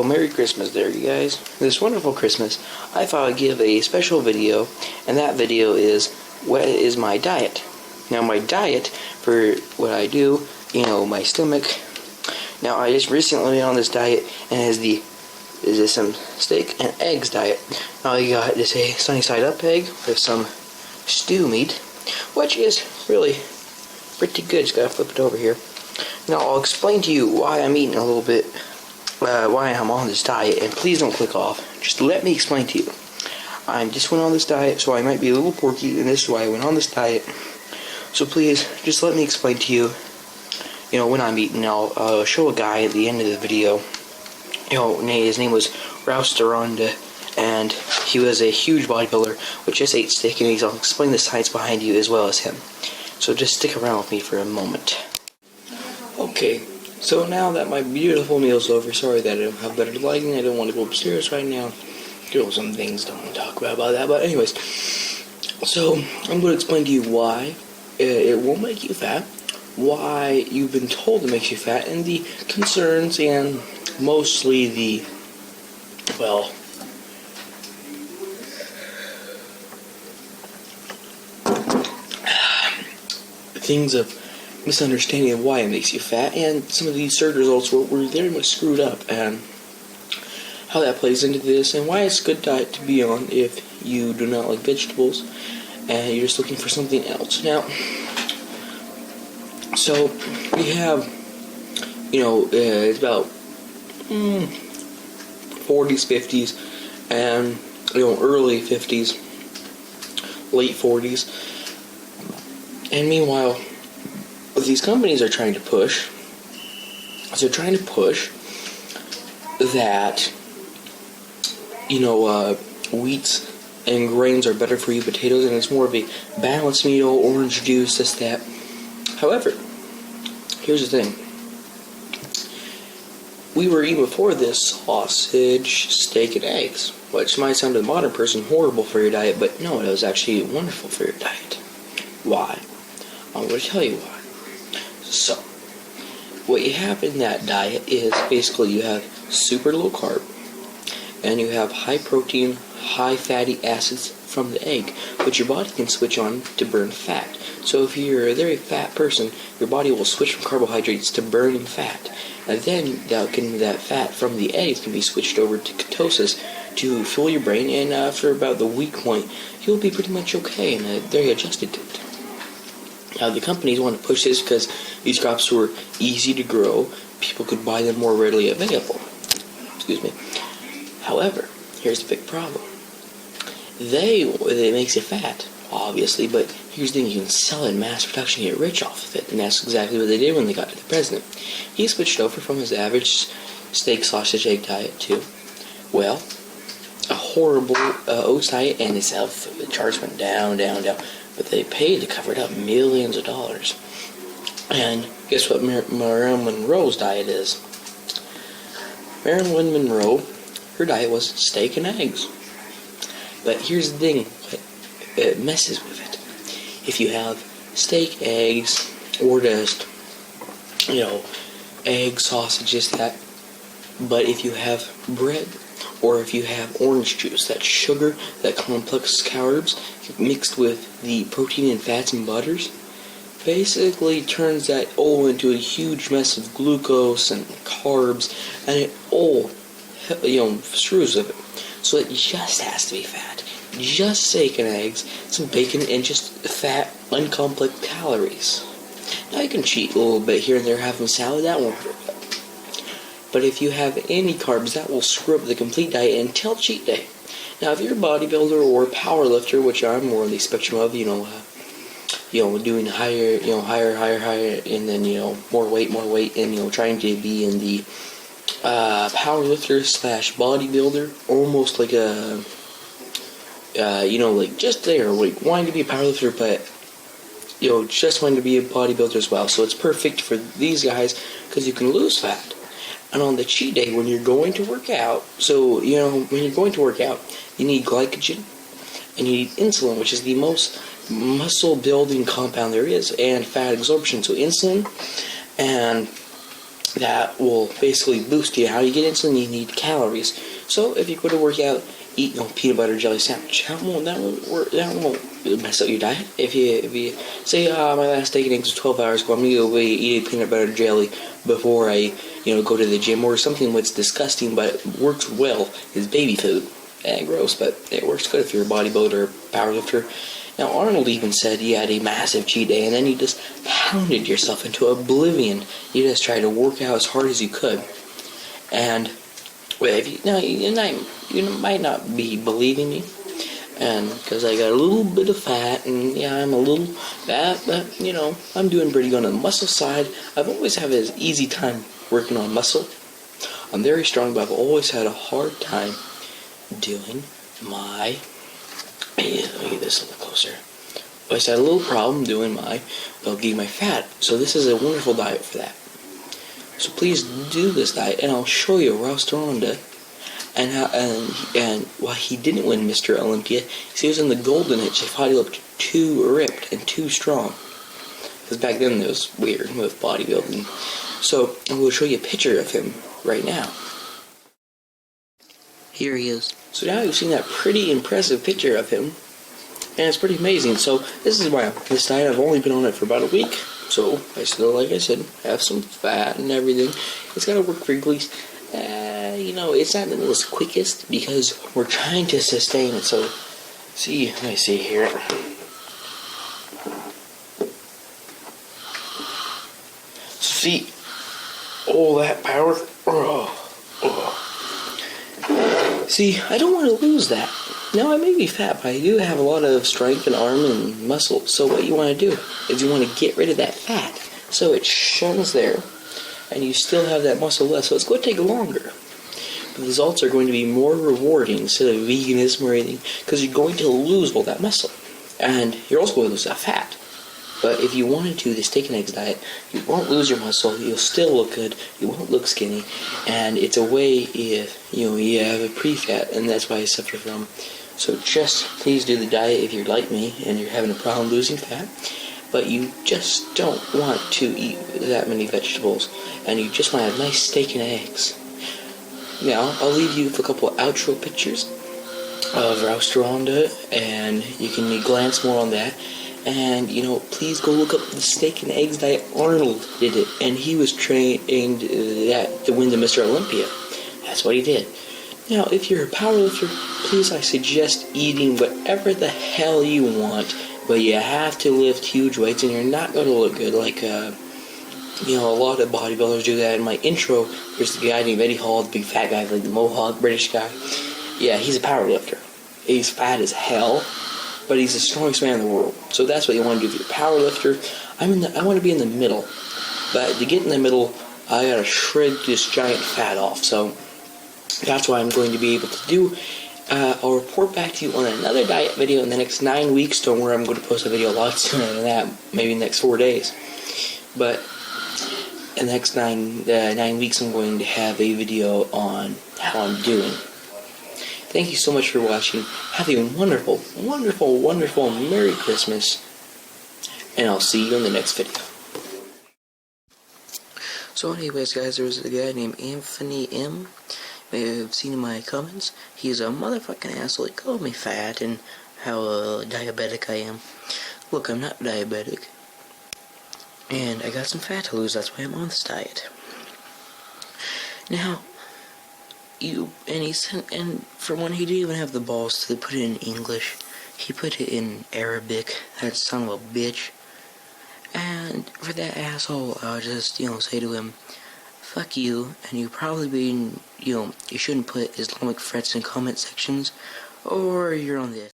So, Merry Christmas there, you guys. This wonderful Christmas, I thought I'd give a special video, and that video is, what is my diet? Now, my diet, for what I do, my stomach. Now, I just recently went on this diet, and it is some steak and eggs diet. Now, you got this a sunny side up egg with some stew meat, which is really pretty good. Just gotta flip it over here. Now, I'll explain to you why I'm eating a little bit, why I'm on this diet, and please don't click off. Just let me explain to you. I just went on this diet, so I might be a little porky, and this is why I went on this diet. So please, just let me explain to you, when I'm eating. I'll show a guy at the end of the video. His name was Rouse Duranda, and he was a huge bodybuilder, which just ate steak and eggs. I'll explain the science behind you as well as him. So just stick around with me for a moment. Okay, so now that my beautiful meal's over, sorry that I don't have better lighting, I don't want to go upstairs right now. Some things don't want to talk about that, but anyways. So, I'm going to explain to you why it won't make you fat, why you've been told it makes you fat, and the concerns, and mostly the, things of misunderstanding of why it makes you fat, and some of these search results were very much screwed up, and how that plays into this, and why it's a good diet to be on if you do not like vegetables and you're just looking for something else. Now, so we have, it's about 40s, 50s, and early 50s, late 40s, and meanwhile, what these companies are trying to push, they're trying to push that wheats and grains are better for you, potatoes, and it's more of a balanced meal, orange juice, this, that. However, here's the thing. We were eating before this sausage, steak, and eggs, which might sound to the modern person horrible for your diet, but no, it was actually wonderful for your diet. Why? I'm going to tell you why. So, what you have in that diet is basically you have super low carb, and you have high protein, high fatty acids from the egg, which your body can switch on to burn fat. So if you're a very fat person, your body will switch from carbohydrates to burning fat. And then that fat from the eggs can be switched over to ketosis to fuel your brain, and after about the week point, you'll be pretty much okay, and they're adjusted to it. Now, the companies want to push this because these crops were easy to grow, people could buy them more readily available. Excuse me. However, here's the big problem. It makes you fat, obviously, but here's the thing, you can sell it in mass production and get rich off of it, and that's exactly what they did when they got to the president. He switched over from his average steak, sausage, egg diet to, a horrible oats diet, and his health, the charts went down, but they paid to cover it up millions of dollars. And guess what Marilyn Monroe's diet is? Marilyn Monroe, her diet was steak and eggs. But here's the thing, it messes with it. If you have steak, eggs, or just, eggs, sausages, that. But if you have bread, or if you have orange juice, that sugar, that complex carbs, mixed with the protein and fats and butters, basically turns that all into a huge mess of glucose and carbs, and it all, screws with it. So it just has to be fat. Just steak and eggs, some bacon, and just fat, uncomplex calories. Now you can cheat a little bit here and there, having salad, that won't hurt. But if you have any carbs, that will screw up the complete diet until cheat day. Now, if you're a bodybuilder or a power lifter, which I'm more on the spectrum of, doing higher, and then, more weight, and, trying to be in the power lifter / bodybuilder, almost like a, just there, wanting to be a power lifter, but, just wanting to be a bodybuilder as well. So it's perfect for these guys, because you can lose fat. And on the cheat day, when you're going to work out, when you're going to work out, you need glycogen, and you need insulin, which is the most muscle-building compound there is, and fat absorption. So insulin and that will basically boost you. How you get insulin, you need calories. So if you go to work out, eat peanut butter jelly sandwich. That won't mess up your diet. If you say, my last steak and eggs was 12 hours ago, I'm gonna go eat a peanut butter jelly before I go to the gym, or something that's disgusting but works well is baby food. Gross, but it works good if you're a bodybuilder or powerlifter. Now, Arnold even said he had a massive cheat day, and then you just pounded yourself into oblivion. You just tried to work out as hard as you could. And, well, you might not be believing me, and because I got a little bit of fat, and yeah, I'm a little fat, but, I'm doing pretty good on the muscle side. I've always had an easy time working on muscle. I'm very strong, but I've always had a hard time doing my, let me get this a little closer. I just had a little problem doing getting my fat. So this is a wonderful diet for that. So please do this diet, and I'll show you Rouse Ronda and how, and why he didn't win Mr. Olympia. He was in the golden age. They thought he looked too ripped and too strong. Because back then it was weird with bodybuilding. So I'm going to show you a picture of him right now. Here he is. So now you've seen that pretty impressive picture of him, and it's pretty amazing. So this is why this diet, I've only been on it for about a week, so I still, like I said, have some fat and everything. It's got to work regularly. It's not the most quickest because we're trying to sustain it. So, let me see here. See, all that power. See, I don't want to lose that. Now, I may be fat, but I do have a lot of strength and arm and muscle. So what you want to do is you want to get rid of that fat so it shuns there, and you still have that muscle left. So it's going to take longer. But the results are going to be more rewarding instead of veganism or anything, because you're going to lose all that muscle. And you're also going to lose that fat. But if you wanted to, the steak and eggs diet, you won't lose your muscle, you'll still look good, you won't look skinny, and it's a way if, you have a pre-fat, and that's why I suffer from. So just please do the diet if you're like me and you're having a problem losing fat, but you just don't want to eat that many vegetables, and you just want to have nice steak and eggs. Now, I'll leave you with a couple of outro pictures of Rouse Ronda, and you can glance more on that. And, please go look up the steak and eggs diet. Arnold did it, and he was trained to win the Mr. Olympia. That's what he did. Now, if you're a powerlifter, please, I suggest eating whatever the hell you want, but you have to lift huge weights, and you're not going to look good like, a lot of bodybuilders do that. In my intro, there's the guy named Eddie Hall, the big fat guy, like the Mohawk British guy. Yeah, he's a powerlifter. He's fat as hell, but he's the strongest man in the world. So that's what you want to do if you're a powerlifter. I want to be in the middle, but to get in the middle, I gotta shred this giant fat off. So that's what I'm going to be able to do. I'll report back to you on another diet video in the next 9 weeks. Don't worry, I'm going to post a video a lot sooner than that, maybe in the next 4 days. But in the next 9 weeks, I'm going to have a video on how I'm doing. Thank you so much for watching. Have a wonderful, wonderful, wonderful Merry Christmas. And I'll see you in the next video. So anyways, guys, there was a guy named Anthony M. You may have seen in my comments. He's a motherfucking asshole. He called me fat and how diabetic I am. Look, I'm not diabetic. And I got some fat to lose. That's why I'm on this diet. Now, and for one, he didn't even have the balls to put it in English. He put it in Arabic. That son of a bitch. And for that asshole, I'll just, say to him, fuck you, and you probably be, you shouldn't put Islamic threats in comment sections, or you're on this.